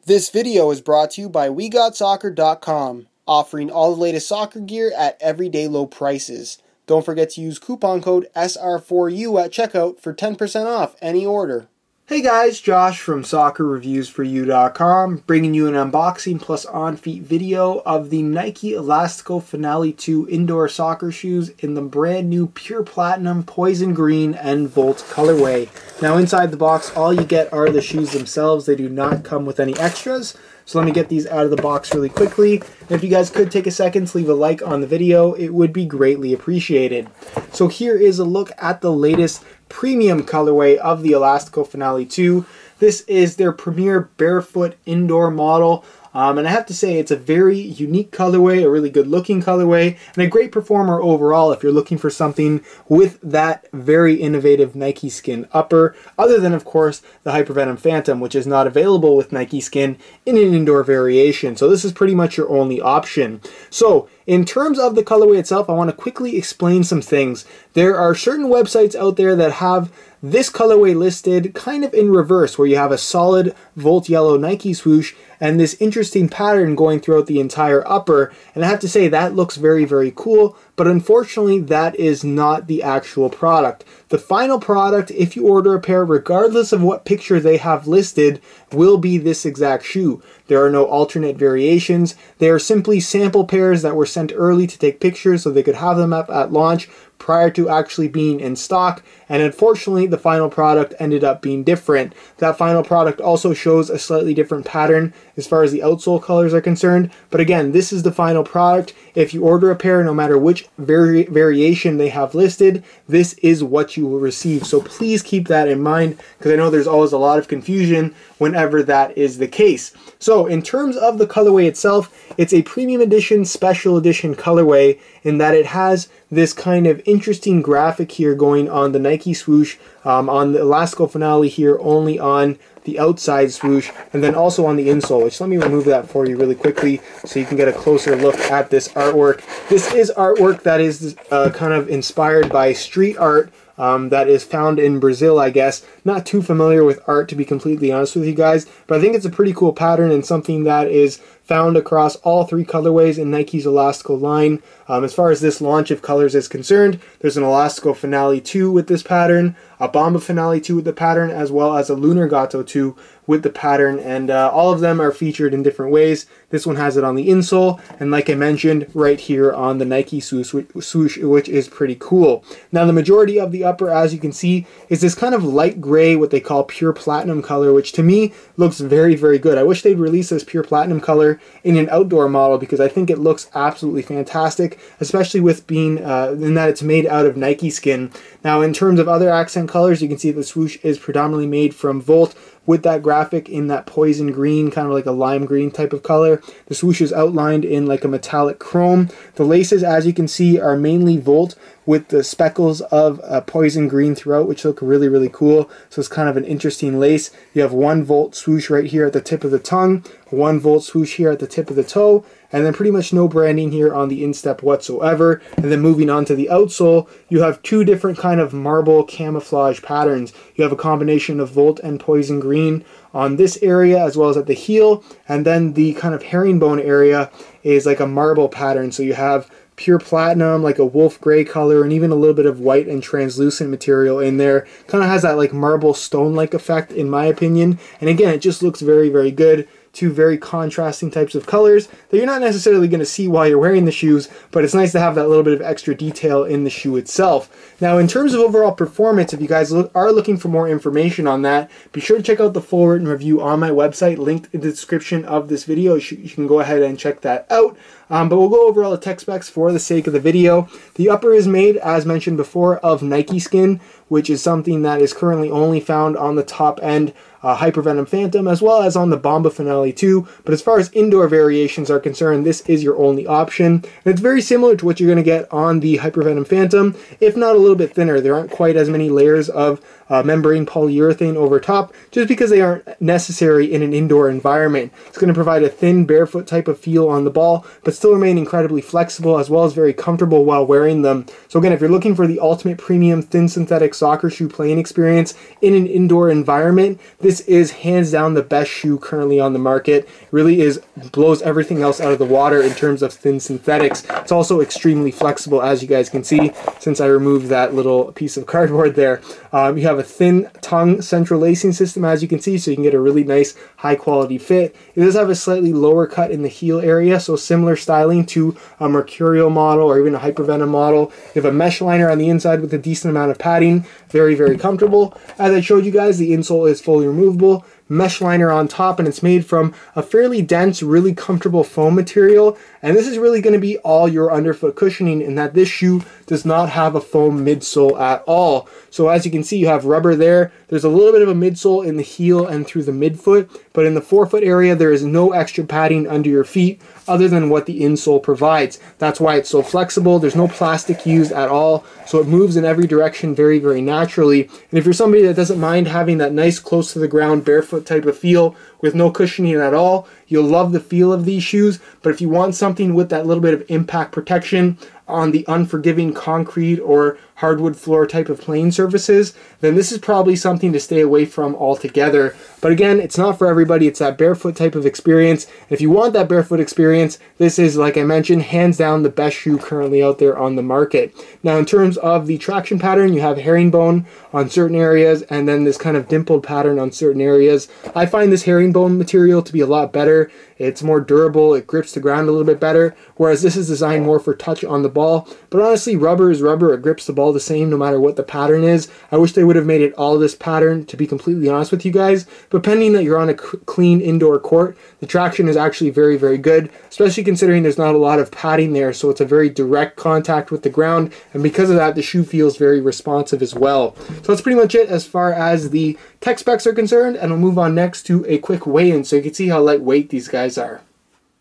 This video is brought to you by WeGotSoccer.com, offering all the latest soccer gear at everyday low prices. Don't forget to use coupon code SR4U at checkout for 10% off any order. Hey guys, Josh from SoccerReviewsForYou.com, bringing you an unboxing plus on-feet video of the Nike Elastico Finale 2 indoor soccer shoes in the brand new Pure Platinum Poison Green and Volt colorway. Now inside the box, all you get are the shoes themselves. They do not come with any extras. So let me get these out of the box really quickly. And if you guys could take a second to leave a like on the video, it would be greatly appreciated. So here is a look at the latest premium colorway of the Elastico Finale 2. This is their premier barefoot indoor model. And I have to say it's a very unique colorway, a really good looking colorway, and a great performer overall if you're looking for something with that very innovative Nike Skin upper, other than of course the Hyper Venom Phantom, which is not available with Nike Skin in an indoor variation. So this is pretty much your only option. So in terms of the colorway itself, I want to quickly explain some things. There are certain websites out there that have this colorway listed kind of in reverse, where you have a solid Volt yellow Nike swoosh and this interesting pattern going throughout the entire upper. And I have to say that looks very, very cool, but unfortunately that is not the actual product. The final product, if you order a pair, regardless of what picture they have listed, will be this exact shoe. There are no alternate variations. They are simply sample pairs that were sent early to take pictures so they could have them up at launch prior to actually being in stock, and unfortunately the final product ended up being different. That final product also shows a slightly different pattern as far as the outsole colors are concerned, but again, this is the final product. If you order a pair, no matter which variation they have listed, this is what you will receive. So please keep that in mind, because I know there's always a lot of confusion whenever that is the case. So in terms of the colorway itself, it's a premium edition, special edition colorway in that it has this kind of interesting graphic here going on the Nike swoosh, on the Elastico Finale here only on the outside swoosh, and then also on the insole. Just let me remove that for you really quickly so you can get a closer look at this artwork. This is artwork that is kind of inspired by street art that is found in Brazil, I guess. Not too familiar with art, to be completely honest with you guys, but I think it's a pretty cool pattern and something that is found across all three colorways in Nike's Elastico line. As far as this launch of colors is concerned, there's an Elastico Finale 2 with this pattern, a Bomba Finale 2 with the pattern, as well as a Lunar Gato 2 with the pattern, and all of them are featured in different ways. This one has it on the insole, and like I mentioned, right here on the Nike swoosh, which is pretty cool. Now the majority of the upper, as you can see, is this kind of light gray, what they call pure platinum color, which to me looks very, very good. I wish they'd release this pure platinum color in an outdoor model, because I think it looks absolutely fantastic, especially with being in that it's made out of Nike Skin. Now in terms of other accent colors, you can see the swoosh is predominantly made from Volt, with that graphic in that poison green, kind of like a lime green type of color. The swoosh is outlined in like a metallic chrome. The laces, as you can see, are mainly Volt with the speckles of poison green throughout, which look really, really cool. So it's kind of an interesting lace. You have one Volt swoosh right here at the tip of the tongue, one Volt swoosh here at the tip of the toe, and then pretty much no branding here on the instep whatsoever. And then moving on to the outsole, you have two different kind of marble camouflage patterns. You have a combination of Volt and poison green on this area as well as at the heel, and then the kind of herringbone area is like a marble pattern. So you have pure platinum, like a wolf gray color, and even a little bit of white and translucent material in there. Kind of has that like marble stone-like effect in my opinion. And again, it just looks very, very good. Two very contrasting types of colors that you're not necessarily going to see while you're wearing the shoes, but it's nice to have that little bit of extra detail in the shoe itself. Now in terms of overall performance, if you guys are looking for more information on that, be sure to check out the full written review on my website, linked in the description of this video. You can go ahead and check that out. But we'll go over all the tech specs for the sake of the video. The upper is made, as mentioned before, of Nike Skin, which is something that is currently only found on the top end Hyper Venom Phantom, as well as on the Bomba Finale 2. But as far as indoor variations are concerned, this is your only option. And it's very similar to what you're going to get on the Hyper Venom Phantom, if not a little bit thinner. There aren't quite as many layers of membrane polyurethane over top, just because they aren't necessary in an indoor environment. It's going to provide a thin barefoot type of feel on the ball, but still remain incredibly flexible as well as very comfortable while wearing them. So again, if you're looking for the ultimate premium thin synthetic soccer shoe playing experience in an indoor environment, this is hands down the best shoe currently on the market. It really is, blows everything else out of the water in terms of thin synthetics. It's also extremely flexible, as you guys can see, since I removed that little piece of cardboard there. You have a thin tongue central lacing system, as you can see, so you can get a really nice high quality fit. It does have a slightly lower cut in the heel area, so similar styling to a Mercurial model or even a Venom model. You have a mesh liner on the inside with a decent amount of padding. Very, very comfortable. As I showed you guys, the insole is fully removable. Mesh liner on top, and it's made from a fairly dense, really comfortable foam material. And this is really going to be all your underfoot cushioning, in that this shoe does not have a foam midsole at all. So as you can see, you have rubber there. There's a little bit of a midsole in the heel and through the midfoot, but in the forefoot area, there is no extra padding under your feet other than what the insole provides. That's why it's so flexible. There's no plastic used at all, so it moves in every direction very, very naturally. And if you're somebody that doesn't mind having that nice close to the ground barefoot type of feel with no cushioning at all, you'll love the feel of these shoes. But if you want something with that little bit of impact protection on the unforgiving concrete or hardwood floor type of playing surfaces, then this is probably something to stay away from altogether. But again, it's not for everybody. It's that barefoot type of experience. If you want that barefoot experience, this is, like I mentioned, hands down the best shoe currently out there on the market. Now, in terms of the traction pattern, you have herringbone on certain areas and then this kind of dimpled pattern on certain areas. I find this herringbone material to be a lot better. It's more durable, it grips the ground a little bit better, whereas this is designed more for touch on the ball. But honestly, rubber is rubber. It grips the ball the same no matter what the pattern is. I wish they would have made it all this pattern, to be completely honest with you guys. But pending that you're on a clean indoor court, the traction is actually very, very good, especially considering there's not a lot of padding there, so it's a very direct contact with the ground, and because of that, the shoe feels very responsive as well. So that's pretty much it as far as the tech specs are concerned, and we'll move on next to a quick weigh-in so you can see how lightweight these guys are.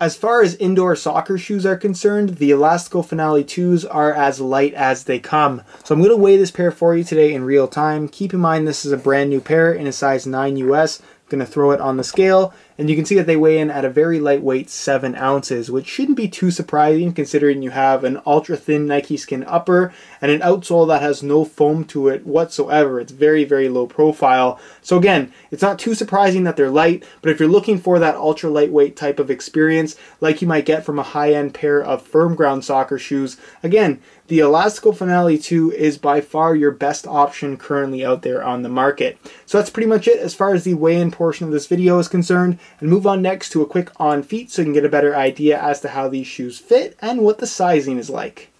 As far as indoor soccer shoes are concerned, the Elastico Finale 2s are as light as they come. So I'm going to weigh this pair for you today in real time. Keep in mind this is a brand new pair in a size 9 US. I'm going to throw it on the scale, and you can see that they weigh in at a very lightweight 7 ounces, which shouldn't be too surprising considering you have an ultra thin Nike Skin upper and an outsole that has no foam to it whatsoever. It's very, very low profile. So again, it's not too surprising that they're light, but if you're looking for that ultra lightweight type of experience like you might get from a high-end pair of firm ground soccer shoes, again, the Elastico Finale 2 is by far your best option currently out there on the market. So that's pretty much it as far as the weigh-in portion of this video is concerned, and move on next to a quick on feet so you can get a better idea as to how these shoes fit and what the sizing is like.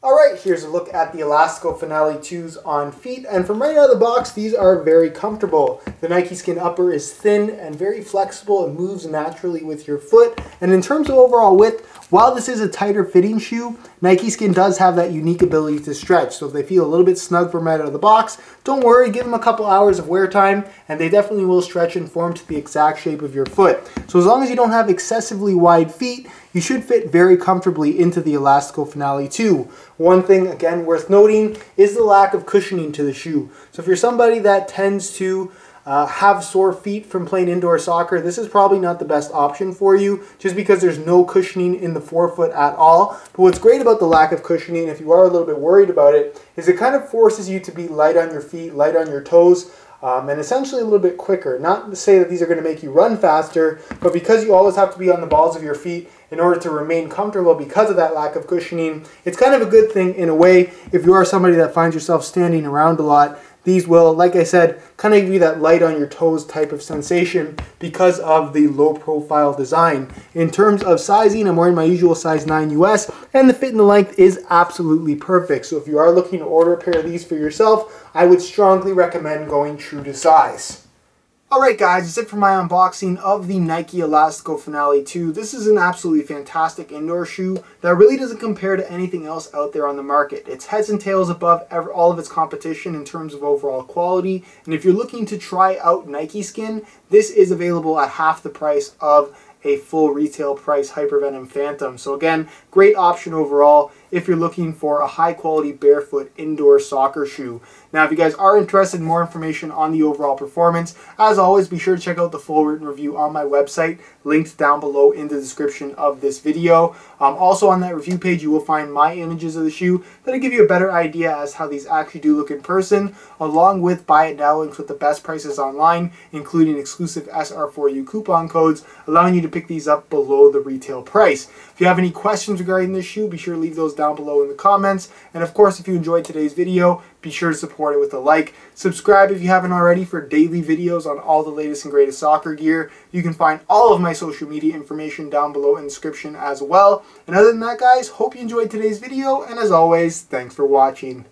Alright, here's a look at the Elastico Finale 2s on feet, and from right out of the box, these are very comfortable. The Nike Skin upper is thin and very flexible and moves naturally with your foot, and in terms of overall width, while this is a tighter fitting shoe, Nike Skin does have that unique ability to stretch, so if they feel a little bit snug from right out of the box, don't worry, give them a couple hours of wear time, and they definitely will stretch and form to the exact shape of your foot. So as long as you don't have excessively wide feet, you should fit very comfortably into the Elastico Finale 2. One thing, again, worth noting is the lack of cushioning to the shoe. So if you're somebody that tends to have sore feet from playing indoor soccer, this is probably not the best option for you, just because there's no cushioning in the forefoot at all. But what's great about the lack of cushioning, if you are a little bit worried about it, is it kind of forces you to be light on your feet, light on your toes, and essentially a little bit quicker. Not to say that these are going to make you run faster, but because you always have to be on the balls of your feet in order to remain comfortable because of that lack of cushioning, it's kind of a good thing in a way if you are somebody that finds yourself standing around a lot. These will, like I said, kind of give you that light on your toes type of sensation because of the low profile design. In terms of sizing, I'm wearing my usual size 9 US, and the fit and the length is absolutely perfect. So if you are looking to order a pair of these for yourself, I would strongly recommend going true to size. Alright guys, that's it for my unboxing of the Nike Elastico Finale 2. This is an absolutely fantastic indoor shoe that really doesn't compare to anything else out there on the market. It's heads and tails above all of its competition in terms of overall quality, and if you're looking to try out Nike Skin, this is available at half the price of a full retail price Venom Phantom. So again, great option overall if you're looking for a high quality barefoot indoor soccer shoe. Now, if you guys are interested in more information on the overall performance, as always, be sure to check out the full written review on my website, linked down below in the description of this video. Also on that review page, you will find my images of the shoe that'll give you a better idea as how these actually do look in person, along with buy it now links with the best prices online, including exclusive SR4U coupon codes, allowing you to pick these up below the retail price. If you have any questions regarding this shoe, be sure to leave those down below in the comments. And of course, if you enjoyed today's video, be sure to support it with a like. Subscribe if you haven't already for daily videos on all the latest and greatest soccer gear. You can find all of my social media information down below in the description as well. And other than that, guys, hope you enjoyed today's video. And as always, thanks for watching.